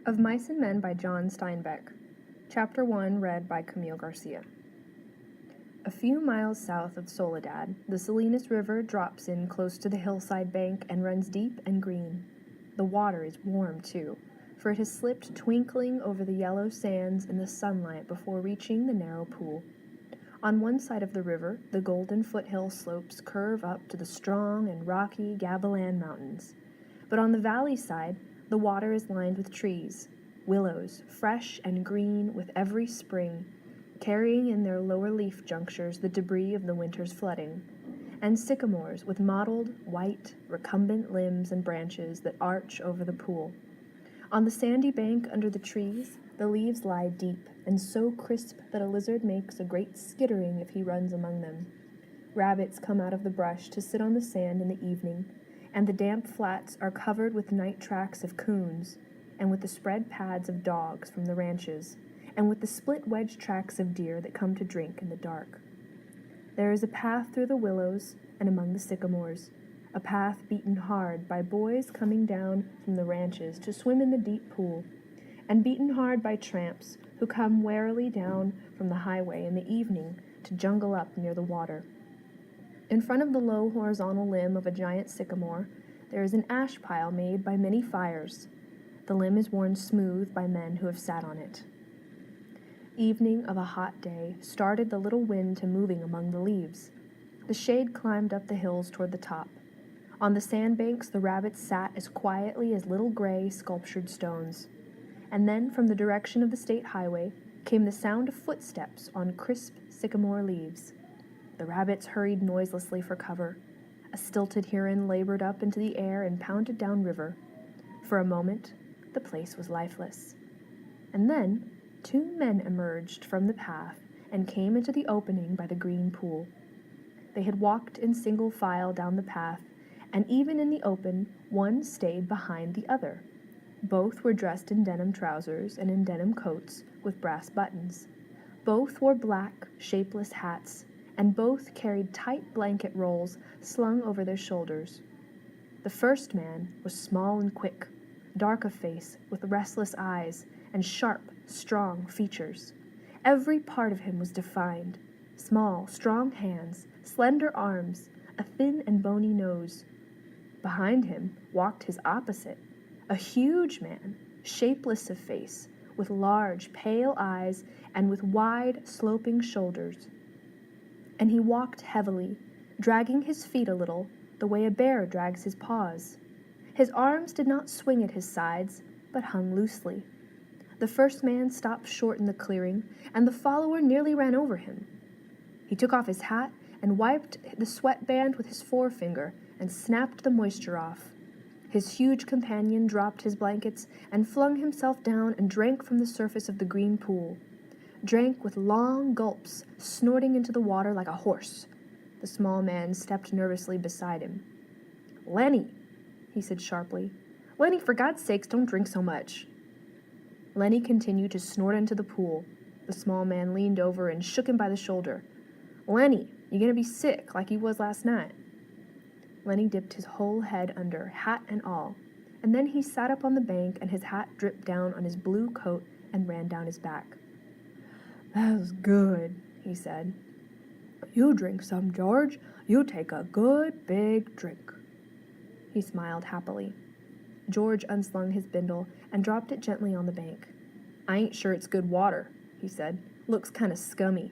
Of Mice and Men by John Steinbeck. Chapter 1, read by Camille Garcia. A few miles south of Soledad, the Salinas River drops in close to the hillside bank and runs deep and green. The water is warm, too, for it has slipped twinkling over the yellow sands in the sunlight before reaching the narrow pool. On one side of the river, the golden foothill slopes curve up to the strong and rocky Gavilan Mountains. But on the valley side, the water is lined with trees, willows, fresh and green with every spring, carrying in their lower leaf junctures the debris of the winter's flooding, and sycamores with mottled, white, recumbent limbs and branches that arch over the pool. On the sandy bank under the trees, the leaves lie deep and so crisp that a lizard makes a great skittering if he runs among them. Rabbits come out of the brush to sit on the sand in the evening, and the damp flats are covered with night tracks of coons, and with the spread pads of dogs from the ranches, and with the split wedge tracks of deer that come to drink in the dark. There is a path through the willows and among the sycamores, a path beaten hard by boys coming down from the ranches to swim in the deep pool, and beaten hard by tramps who come warily down from the highway in the evening to jungle up near the water. In front of the low horizontal limb of a giant sycamore, there is an ash pile made by many fires. The limb is worn smooth by men who have sat on it. Evening of a hot day started the little wind to moving among the leaves. The shade climbed up the hills toward the top. On the sandbanks the rabbits sat as quietly as little gray sculptured stones. And then from the direction of the state highway came the sound of footsteps on crisp sycamore leaves. The rabbits hurried noiselessly for cover. A stilted heron labored up into the air and pounded down river. For a moment, the place was lifeless. And then 2 men emerged from the path and came into the opening by the green pool. They had walked in single file down the path, and even in the open, one stayed behind the other. Both were dressed in denim trousers and in denim coats with brass buttons. Both wore black, shapeless hats, and both carried tight blanket rolls slung over their shoulders. The first man was small and quick, dark of face, with restless eyes and sharp, strong features. Every part of him was defined: small, strong hands, slender arms, a thin and bony nose. Behind him walked his opposite, a huge man, shapeless of face, with large, pale eyes and with wide, sloping shoulders. And he walked heavily, dragging his feet a little, the way a bear drags his paws. His arms did not swing at his sides, but hung loosely. The first man stopped short in the clearing, and the follower nearly ran over him. He took off his hat and wiped the sweatband with his forefinger and snapped the moisture off. His huge companion dropped his blankets and flung himself down and drank from the surface of the green pool. Drank with long gulps, snorting into the water like a horse. The small man stepped nervously beside him. "Lenny," he said sharply. "Lenny, for God's sakes, don't drink so much." Lenny continued to snort into the pool. The small man leaned over and shook him by the shoulder. "Lenny, you gonna be sick like you was last night." Lenny dipped his whole head under, hat and all, and then he sat up on the bank and his hat dripped down on his blue coat and ran down his back. "That was good," he said. "You drink some, George. You take a good big drink." He smiled happily. George unslung his bindle and dropped it gently on the bank. "I ain't sure it's good water," he said. "Looks kind of scummy."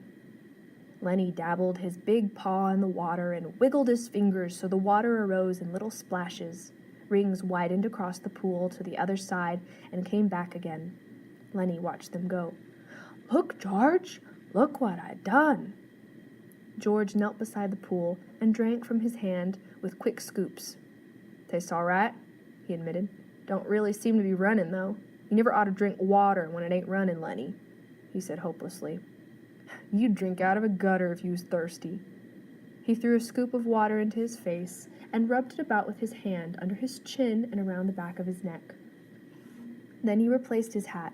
Lenny dabbled his big paw in the water and wiggled his fingers so the water arose in little splashes. Rings widened across the pool to the other side and came back again. Lenny watched them go. "Look, George! Look what I done!" George knelt beside the pool and drank from his hand with quick scoops. "Tastes all right," he admitted. "Don't really seem to be running, though. You never ought to drink water when it ain't running, Lenny," he said hopelessly. "You'd drink out of a gutter if you was thirsty." He threw a scoop of water into his face and rubbed it about with his hand under his chin and around the back of his neck. Then he replaced his hat,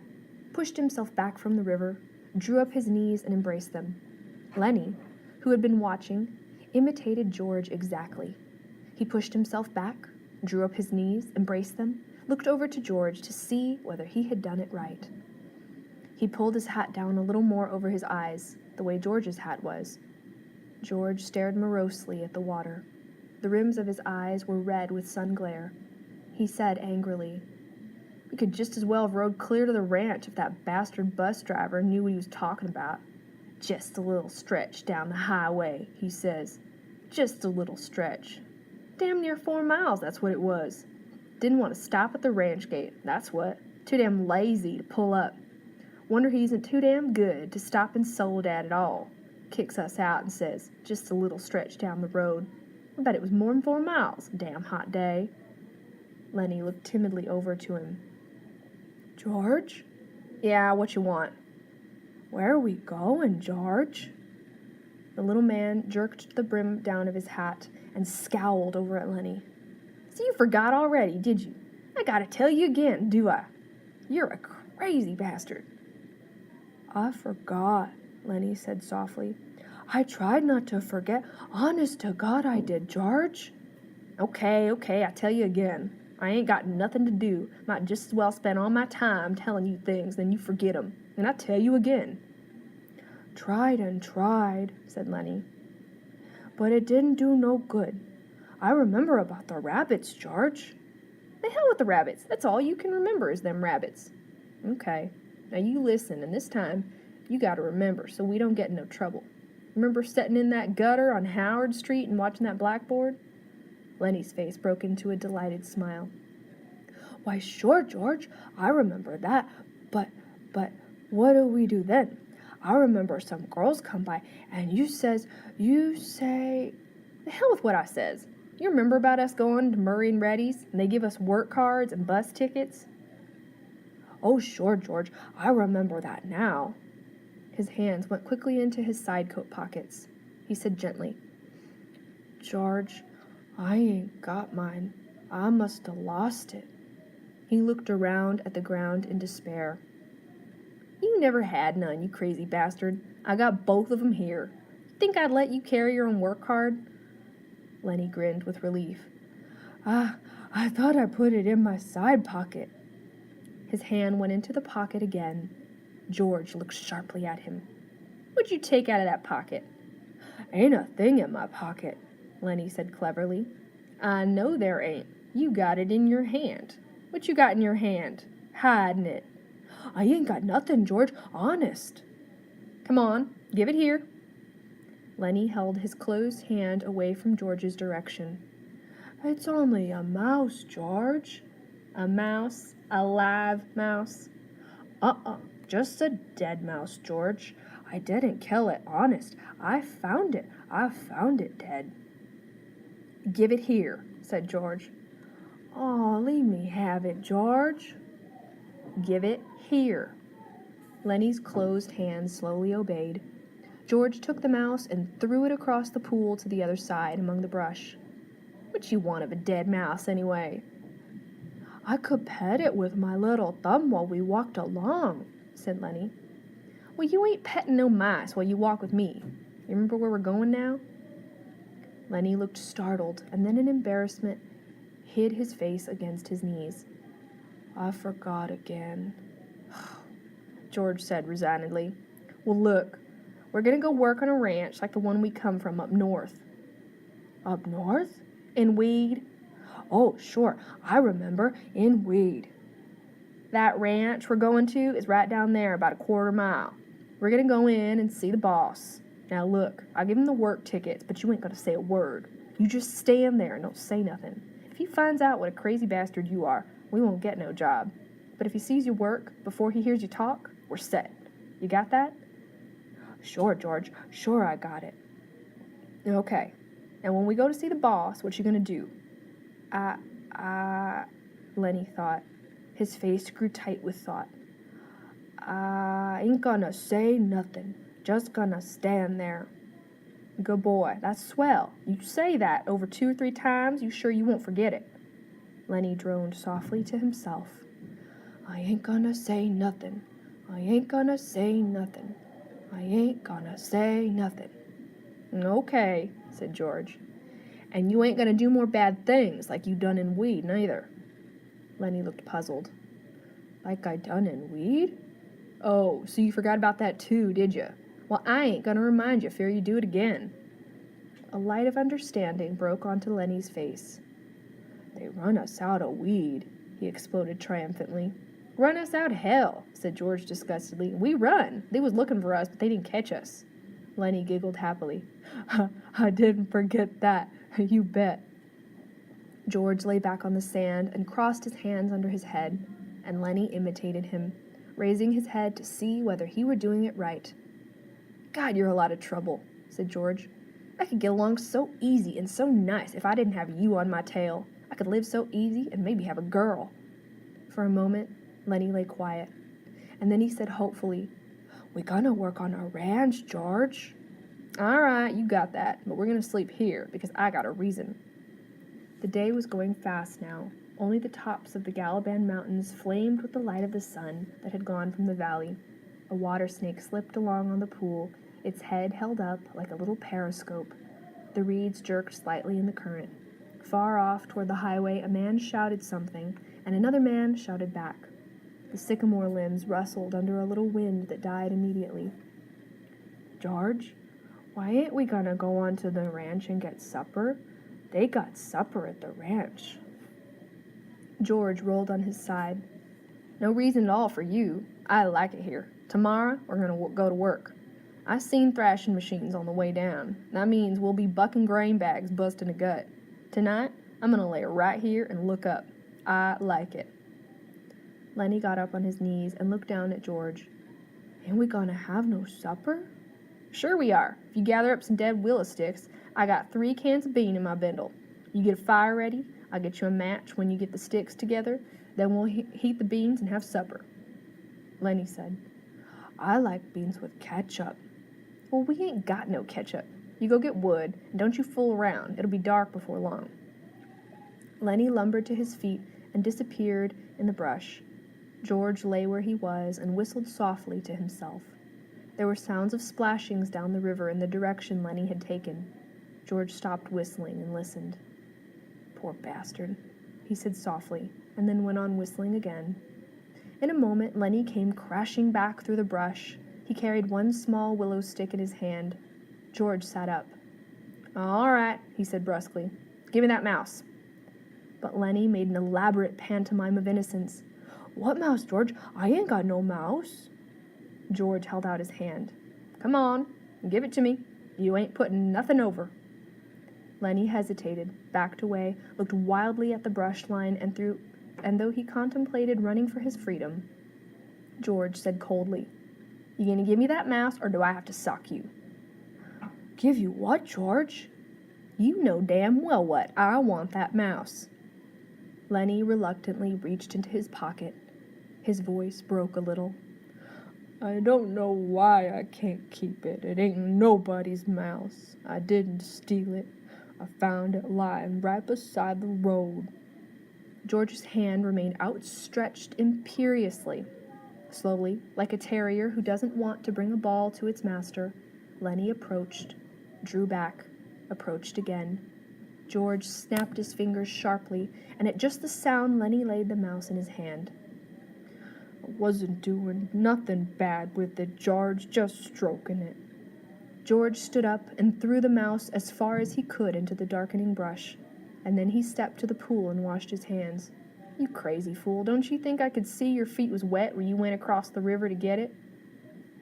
pushed himself back from the river, drew up his knees and embraced them. Lenny, who had been watching, imitated George exactly. He pushed himself back, drew up his knees, embraced them, looked over to George to see whether he had done it right. He pulled his hat down a little more over his eyes, the way George's hat was. George stared morosely at the water. The rims of his eyes were red with sun glare. He said angrily, "We could just as well have rode clear to the ranch if that bastard bus driver knew what he was talking about. Just a little stretch down the highway," he says. Just a little stretch. Damn near 4 miles, that's what it was. Didn't want to stop at the ranch gate, that's what. Too damn lazy to pull up. Wonder he isn't too damn good to stop in Soledad at all. Kicks us out and says, just a little stretch down the road. I bet it was more than 4 miles, damn hot day. Lenny looked timidly over to him. "George?" "Yeah, what you want?" "Where are we going, George?" The little man jerked the brim down of his hat and scowled over at Lenny. "So you forgot already, did you? I gotta tell you again, do I? You're a crazy bastard." "I forgot," Lenny said softly. "I tried not to forget. Honest to God I did, George." Okay, I tell you again. I ain't got nothing to do. Might just as well spend all my time telling you things than you forget 'em. And I tell you again. "Tried and tried," said Lenny. "But it didn't do no good. I remember about the rabbits, George." "The hell with the rabbits. That's all you can remember is them rabbits." "Okay. Now you listen, and this time you gotta remember so we don't get in no trouble. Remember sitting in that gutter on Howard Street and watching that blackboard?" Lenny's face broke into a delighted smile. "Why, sure, George, I remember that, but what do we do then? I remember some girls come by, and you say, "The hell with what I says. You remember about us going to Murray and Reddy's, and they give us work cards and bus tickets?" "Oh, sure, George, I remember that now." His hands went quickly into his side coat pockets. He said gently, "George, I ain't got mine. I must have lost it." He looked around at the ground in despair. "You never had none, you crazy bastard. I got both of 'em here. Think I'd let you carry your own work card?" Lenny grinned with relief. I thought I put it in my side pocket." His hand went into the pocket again. George looked sharply at him. "What'd you take out of that pocket?" "Ain't a thing in my pocket," Lenny said cleverly. "I know there ain't. You got it in your hand. What you got in your hand? Hiding it." "I ain't got nothing, George, honest." "Come on, give it here." Lenny held his closed hand away from George's direction. "It's only a mouse, George." "A mouse? A live mouse?" Just a dead mouse, George. I didn't kill it, honest. I found it dead." "Give it here," said George. "Aw, leave me have it, George." "Give it here." Lenny's closed hand slowly obeyed. George took the mouse and threw it across the pool to the other side among the brush. "What you want of a dead mouse, anyway?" "I could pet it with my little thumb while we walked along," said Lenny. "Well, you ain't petting no mice while you walk with me. You remember where we're going now?" Lenny looked startled, and then in embarrassment hid his face against his knees. "I forgot again," George said resignedly. "Well, look, we're going to go work on a ranch like the one we come from up north." "Up north?" "In Weed." "Oh, sure, I remember, in Weed." "That ranch we're going to is right down there, about a 1/4 mile. We're going to go in and see the boss. Now look, I'll give him the work tickets, but you ain't going to say a word. You just stand there and don't say nothing. If he finds out what a crazy bastard you are, we won't get no job. But if he sees you work before he hears you talk, we're set. You got that?" "Sure, George, sure I got it." "Okay. Now when we go to see the boss, what you going to do?" Lenny thought. His face grew tight with thought. "I ain't gonna say nothing. Just gonna stand there." "Good boy. That's swell. You say that over 2 or 3 times, you sure you won't forget it?" Lenny droned softly to himself. "I ain't gonna say nothing. I ain't gonna say nothing. I ain't gonna say nothing." "Okay," said George. "And you ain't gonna do more bad things like you done in Weed, neither." Lenny looked puzzled. Like I done in weed? Oh, so you forgot about that too, did you? Well, I ain't gonna remind you fear you do it again. A light of understanding broke onto Lenny's face. They run us out of weed, he exploded triumphantly. Run us out of hell, said George disgustedly. We run. They was looking for us, but they didn't catch us. Lenny giggled happily. I didn't forget that. You bet. George lay back on the sand and crossed his hands under his head, and Lenny imitated him, raising his head to see whether he were doing it right. God, you're a lot of trouble, said George. I could get along so easy and so nice if I didn't have you on my tail. I could live so easy and maybe have a girl. For a moment, Lenny lay quiet, and then he said hopefully, We gonna work on our ranch, George. All right, you got that, but we're gonna sleep here because I got a reason. The day was going fast now. Only the tops of the Galaban Mountains flamed with the light of the sun that had gone from the valley. A water snake slipped along on the pool, its head held up like a little periscope. The reeds jerked slightly in the current. Far off toward the highway, a man shouted something, and another man shouted back. The sycamore limbs rustled under a little wind that died immediately. George, why ain't we gonna go on to the ranch and get supper? They got supper at the ranch. George rolled on his side. No reason at all for you. I like it here. Tomorrow, we're gonna go to work. I seen thrashing machines on the way down. That means we'll be bucking grain bags busting a gut. Tonight, I'm gonna lay right here and look up. I like it. Lenny got up on his knees and looked down at George. Ain't we gonna have no supper? Sure we are. If you gather up some dead willow sticks, I got 3 cans of bean in my bindle. You get a fire ready, I'll get you a match when you get the sticks together, then we'll heat the beans and have supper. Lenny said, I like beans with ketchup. Well, we ain't got no ketchup. You go get wood, and don't you fool around. It'll be dark before long. Lenny lumbered to his feet and disappeared in the brush. George lay where he was and whistled softly to himself. There were sounds of splashings down the river in the direction Lenny had taken. George stopped whistling and listened. Poor bastard, he said softly, and then went on whistling again. In a moment, Lenny came crashing back through the brush. He carried one small willow stick in his hand. George sat up. All right, he said brusquely. Give me that mouse. But Lenny made an elaborate pantomime of innocence. What mouse, George? I ain't got no mouse. George held out his hand. Come on, give it to me. You ain't putting nothing over. Lenny hesitated, backed away, looked wildly at the brush line, and though he contemplated running for his freedom, George said coldly, You gonna give me that mouse, or do I have to sock you? Give you what, George? You know damn well what. I want that mouse. Lenny reluctantly reached into his pocket. His voice broke a little. I don't know why I can't keep it. It ain't nobody's mouse. I didn't steal it. I found it lying right beside the road. George's hand remained outstretched imperiously. Slowly, like a terrier who doesn't want to bring a ball to its master, Lenny approached, drew back, approached again. George snapped his fingers sharply, and at just the sound Lenny laid the mouse in his hand. I wasn't doing nothing bad with it, George, just stroking it. George stood up and threw the mouse as far as he could into the darkening brush, and then he stepped to the pool and washed his hands. You crazy fool, don't you think I could see your feet was wet where you went across the river to get it?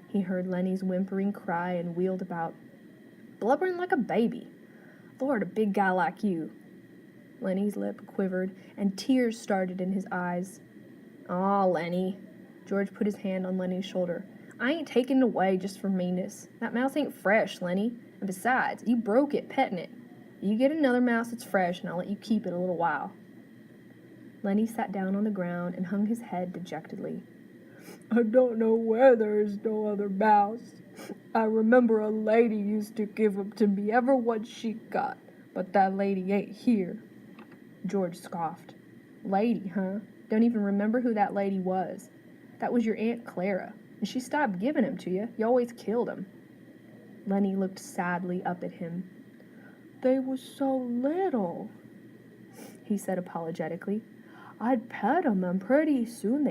He heard Lenny's whimpering cry and wheeled about. Blubbering like a baby. Lord, a big guy like you. Lenny's lip quivered, and tears started in his eyes. Aw, Lenny. George put his hand on Lenny's shoulder. I ain't taking it away just for meanness. That mouse ain't fresh, Lenny. And besides, you broke it petting it. You get another mouse that's fresh, and I'll let you keep it a little while. Lenny sat down on the ground and hung his head dejectedly. I don't know where there's no other mouse. I remember a lady used to give 'em to me ever what she got, but that lady ain't here. George scoffed. Lady, huh? Don't even remember who that lady was. That was your Aunt Clara, and she stopped giving 'em to you. You always killed 'em. Lenny looked sadly up at him. They was so little, he said apologetically. I'd pet 'em, and pretty soon they